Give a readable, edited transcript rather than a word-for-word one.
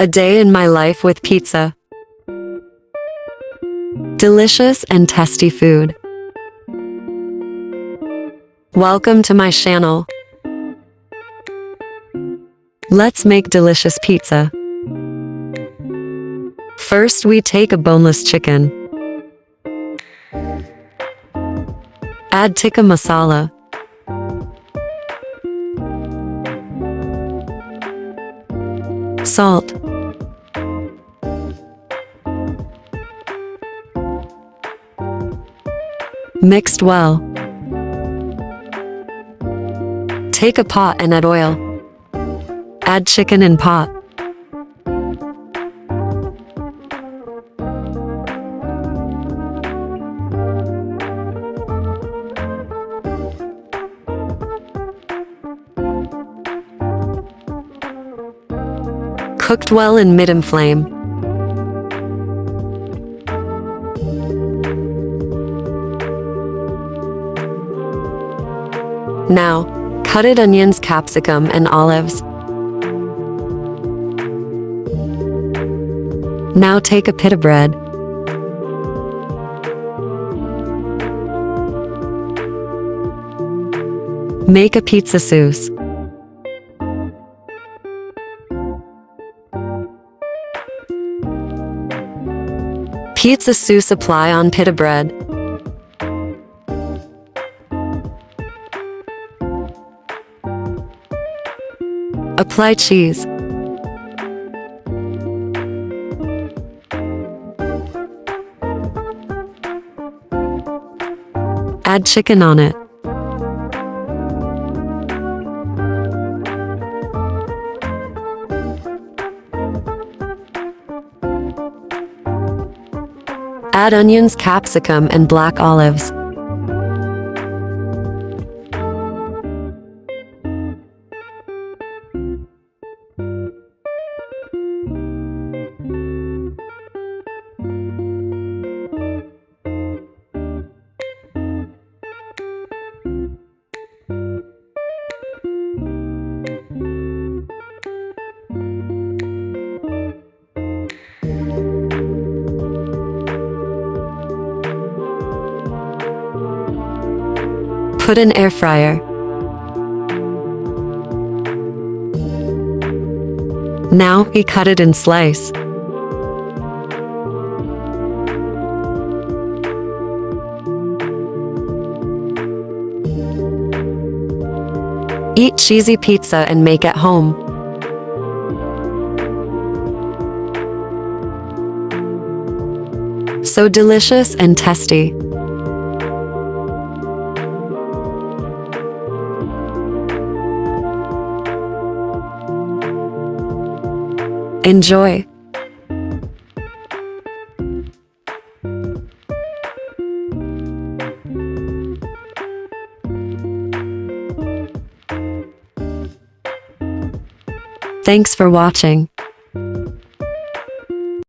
A day in my life with pizza. Delicious and tasty food. Welcome to my channel. Let's make delicious pizza. First, we take a boneless chicken. Add tikka masala. Salt. Mixed well. Take a pot and add oil. Add chicken in pot. Cooked well in medium flame. Now, cutted onions, capsicum, and olives. Now take a pita bread. Make a pizza sauce. Pizza sauce apply on pita bread. Apply cheese. Add chicken on it. Add onions, capsicum, and black olives. Put in air fryer. Now we cut it in slice. Eat cheesy pizza and make at home. So delicious and tasty. Enjoy! Thanks for watching.